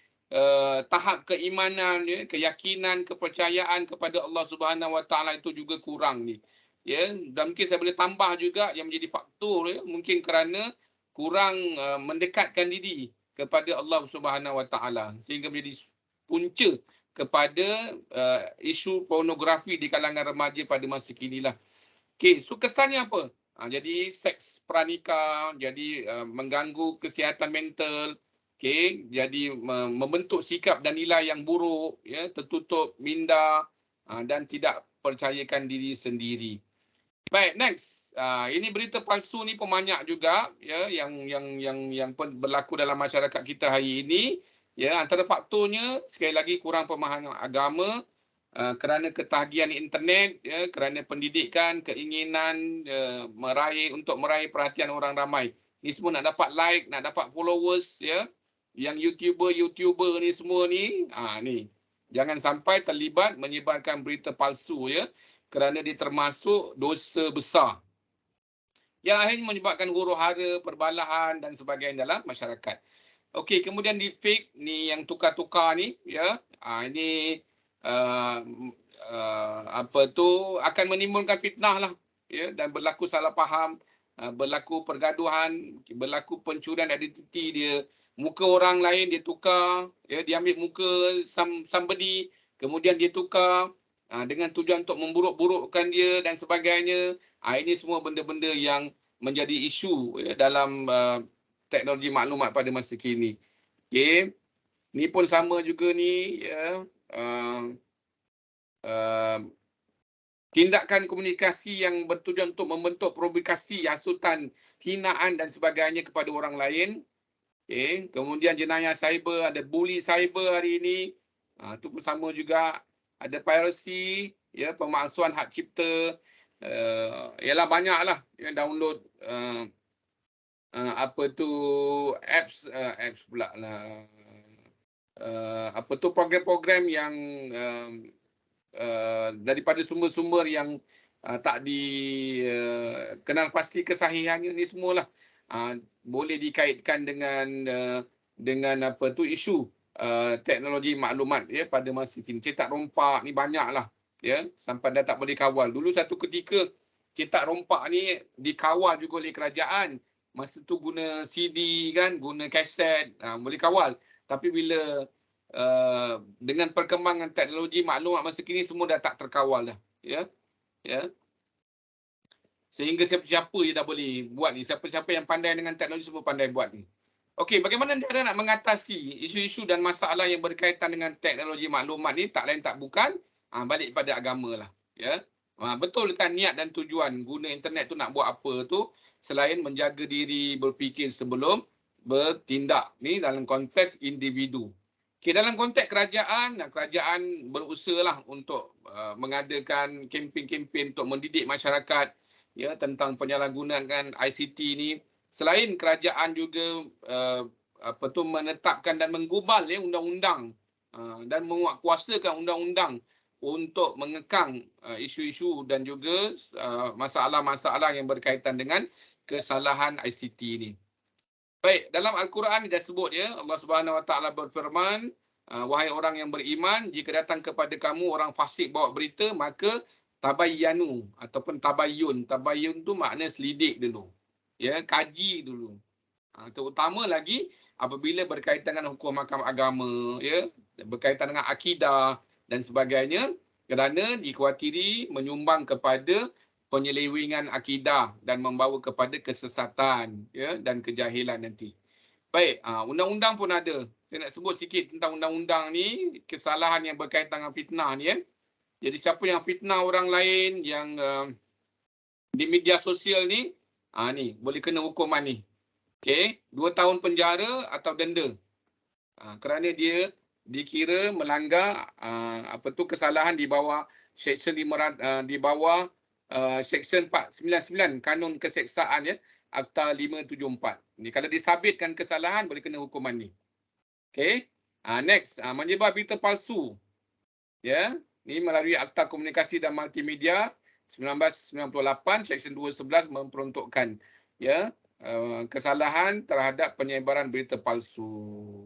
S2: tahap keimanan ya, keyakinan, kepercayaan kepada Allah Subhanahu Wa Taala itu juga kurang ni. Ya, dan mungkin saya boleh tambah juga yang menjadi faktor ya, mungkin kerana kurang mendekatkan diri kepada Allah Subhanahu Wa Taala sehingga menjadi punca kepada isu pornografi di kalangan remaja pada masa kini lah. Okey, so kesannya apa? Jadi seks pranikah, jadi mengganggu kesihatan mental, okey, jadi membentuk sikap dan nilai yang buruk, ya, tertutup, minda dan tidak percayakan diri sendiri. Baik, next. Ini berita palsu ni pun banyak juga ya yang berlaku dalam masyarakat kita hari ini. Ya, antara faktornya sekali lagi kurang pemahaman agama, kerana ketagihan internet, ya, kerana pendidikan, keinginan untuk meraih perhatian orang ramai. Ni semua nak dapat like, nak dapat followers ya. Yang YouTuber ni semua ni, ni. Jangan sampai terlibat menyebarkan berita palsu ya, kerana dia termasuk dosa besar yang akhirnya menyebabkan huru-hara, perbalahan dan sebagainya dalam masyarakat. Okey, kemudian deepfake ni yang tukar-tukar ni ya. Ini akan menimbulkan fitnah lah ya, dan berlaku salah faham, berlaku pergaduhan, berlaku pencurian identiti dia. Muka orang lain dia tukar ya, dia ambil muka somebody, kemudian dia tukar dengan tujuan untuk memburuk-burukkan dia dan sebagainya. Ini semua benda-benda yang menjadi isu ya, dalam teknologi maklumat pada masa kini. Okey. Ni pun sama juga ni ya. Tindakan komunikasi yang bertujuan untuk membentuk provokasi, hasutan, hinaan dan sebagainya kepada orang lain. Okey. Kemudian jenayah cyber, ada bully cyber hari ini. Itu pun sama juga. Ada piracy, ya, pemalsuan hak cipta. Ialah banyaklah yang download apps pula lah. Program-program yang daripada sumber-sumber yang tak dikenal pasti kesahihannya, ni semualah boleh dikaitkan dengan isu teknologi maklumat ya pada masa kini. Cetak rompak ni banyaklah ya, sampai dah tak boleh kawal. Dulu satu ketika cetak rompak ni dikawal juga oleh kerajaan. Masa tu guna CD kan, guna kaset, boleh kawal. Tapi bila dengan perkembangan teknologi maklumat masa kini semua dah tak terkawal dah, ya. Ya. Sehingga siapa-siapa je dah boleh buat ni. Siapa-siapa yang pandai dengan teknologi semua pandai buat ni. Okey, bagaimana cara nak mengatasi isu-isu dan masalah yang berkaitan dengan teknologi maklumat ni? Tak lain tak bukan, balik pada agama lah. Ya. Betul kan niat dan tujuan guna internet tu nak buat apa tu, selain menjaga diri, berfikir sebelum bertindak ni dalam konteks individu. Okay, dalam konteks kerajaan berusahalah untuk mengadakan kempen-kempen untuk mendidik masyarakat ya tentang penyalahgunaan ICT ni. Selain kerajaan juga menetapkan dan menggubal ya undang-undang dan menguatkuasakan undang-undang untuk mengekang isu-isu dan juga masalah-masalah yang berkaitan dengan kesalahan ICT ni. Baik, dalam Al-Quran dah sebut ya, Allah Subhanahu Wa Taala berfirman, wahai orang yang beriman, jika datang kepada kamu orang fasik bawa berita, maka tabayyanu ataupun tabayyun. Tabayyun tu makna selidik dulu. Ya, kaji dulu. Terutama lagi apabila berkaitan dengan hukum mahkamah agama, ya, berkaitan dengan akidah dan sebagainya, kerana dikhawatiri menyumbang kepada penyelewengan akidah dan membawa kepada kesesatan ya dan kejahilan nanti. Baik, undang-undang pun ada. Saya nak sebut sikit tentang undang-undang ni, kesalahan yang berkaitan dengan fitnah ni ya. Jadi siapa yang fitnah orang lain yang di media sosial ni, ni boleh kena hukuman ni. Okey, 2 tahun penjara atau denda. Kerana dia dikira melanggar kesalahan di bawah Seksyen 5 di bawah Seksyen 499 Kanun Keseksaan ya, Akta 574. Ni kalau disabitkan kesalahan boleh kena hukuman ni. Okey. Next, menyebar berita palsu. Ya, ni melalui Akta Komunikasi dan Multimedia 1998 Seksyen 211 memperuntukkan ya kesalahan terhadap penyebaran berita palsu.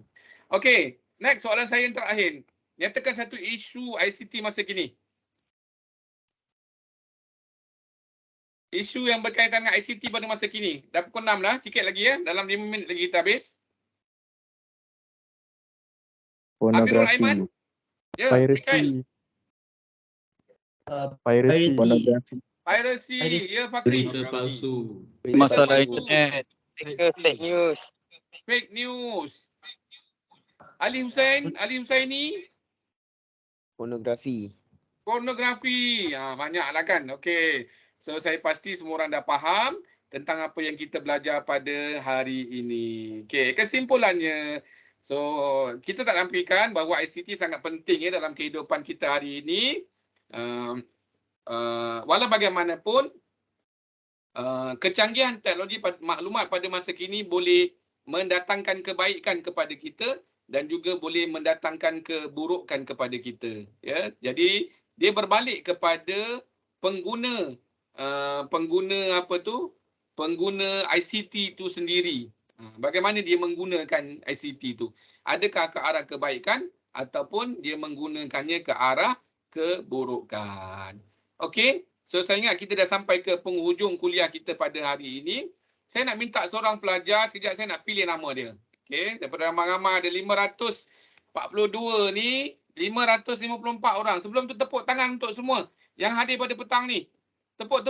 S2: Okey, next soalan saya yang terakhir. Nyatakan satu isu ICT masa kini. Isu yang berkaitan dengan ICT pada masa kini. Dah pukul 6 dah, sikit lagi ya. Dalam 5 minit lagi kita habis. Amirul Aiman. Ya, Mikael. Piracy. Ya, Fakri.
S3: Berita palsu.
S7: Masalah internet.
S5: Fake news.
S2: Fake news. Ali Husaini.
S5: Pornografi.
S2: Banyaklah kan. Okey. So saya pasti semua orang dah faham tentang apa yang kita belajar pada hari ini. Okey, kesimpulannya. So kita tak nafikan bahawa ICT sangat penting ya dalam kehidupan kita hari ini. Walau bagaimanapun kecanggihan teknologi maklumat pada masa kini boleh mendatangkan kebaikan kepada kita dan juga boleh mendatangkan keburukan kepada kita ya. Jadi dia berbalik kepada pengguna ICT itu sendiri. Bagaimana dia menggunakan ICT itu? Adakah ke arah kebaikan ataupun dia menggunakannya ke arah keburukan? Okey, so saya ingat kita dah sampai ke penghujung kuliah kita pada hari ini. Saya nak minta seorang pelajar, sekejap saya nak pilih nama dia. Okey, daripada ramai-ramai ada 542 ni, 554 orang. Sebelum tu tepuk tangan untuk semua yang hadir pada petang ni. Tepuk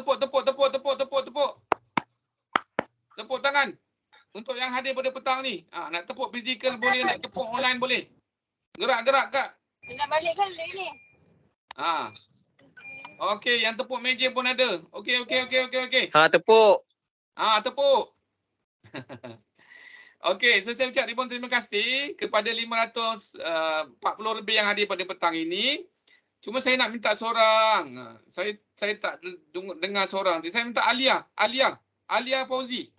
S2: tangan untuk yang hadir pada petang ni. Nak tepuk fizikal boleh, nak tepuk online boleh. Gerak-gerak Kak.
S9: Nak balik kan ni.
S2: Okey, yang tepuk meja pun ada. Okey.
S5: Tepuk.
S2: Tepuk. Okey, so saya ucap ribuan terima kasih kepada 540 lebih yang hadir pada petang ini. Cuma saya nak minta seorang. Saya tak dengar seorang. Saya minta Alia Fauzi.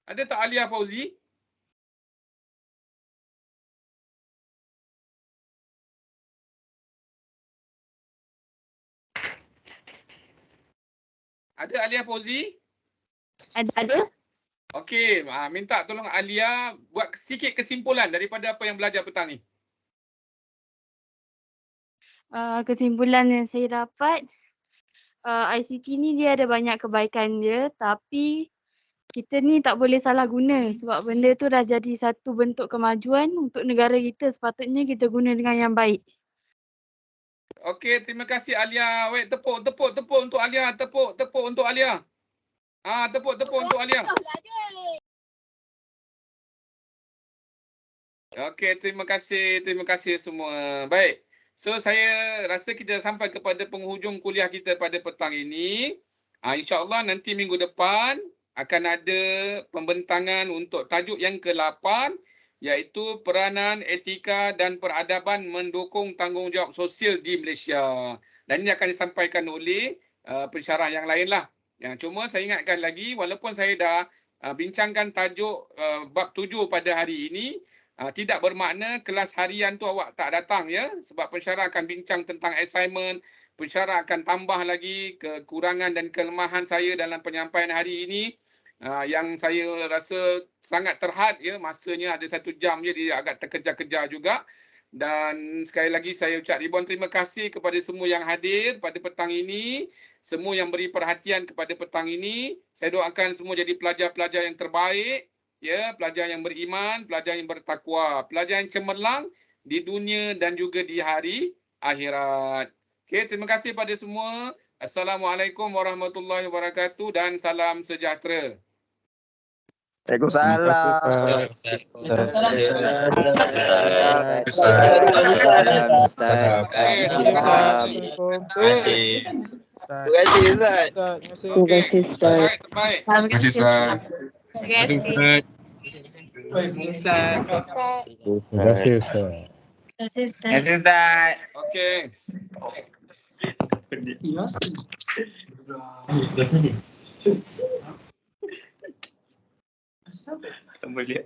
S2: Ada tak Alia Fauzi? Ada Alia Fauzi?
S9: Ada.
S2: Okey, minta tolong Alia buat sikit kesimpulan daripada apa yang belajar petang ni.
S9: Kesimpulan yang saya dapat, ICT ni dia ada banyak kebaikan dia, tapi kita ni tak boleh salah guna sebab benda tu dah jadi satu bentuk kemajuan untuk negara kita. Sepatutnya kita guna dengan yang baik.
S2: Okey, terima kasih Alia. Wait, tepuk untuk Alia. Tepuk untuk Alia. Tepuk untuk Alia. Okey, terima kasih semua. Baik. So saya rasa kita sampai kepada penghujung kuliah kita pada petang ini. InsyaAllah nanti minggu depan akan ada pembentangan untuk tajuk yang ke-8 iaitu peranan etika dan peradaban mendukung tanggungjawab sosial di Malaysia. Dan ini akan disampaikan oleh pensyarah yang lain lah. Cuma saya ingatkan lagi walaupun saya dah bincangkan tajuk bab 7 pada hari ini, tidak bermakna kelas harian tu awak tak datang ya, sebab pensyarah akan bincang tentang assignment, pensyarah akan tambah lagi kekurangan dan kelemahan saya dalam penyampaian hari ini yang saya rasa sangat terhad ya, masanya ada 1 jam je, dia agak terkejar-kejar juga. Dan sekali lagi saya ucap ribuan terima kasih kepada semua yang hadir pada petang ini, semua yang beri perhatian kepada petang ini. Saya doakan semua jadi pelajar-pelajar yang terbaik. Ya, pelajar yang beriman, pelajar yang bertakwa, pelajar yang cemerlang di dunia dan juga di hari akhirat. Okey, terima kasih pada semua. Assalamualaikum warahmatullahi wabarakatuh dan salam sejahtera.
S5: Waalaikumsalam. Terima kasih Ustaz.
S9: Terima kasih Ustaz.
S2: Terbaik.
S1: Terima kasih, Ustaz.
S9: Terima kasih.
S3: Terima kasih Ustaz.
S2: Okey.
S6: Boleh.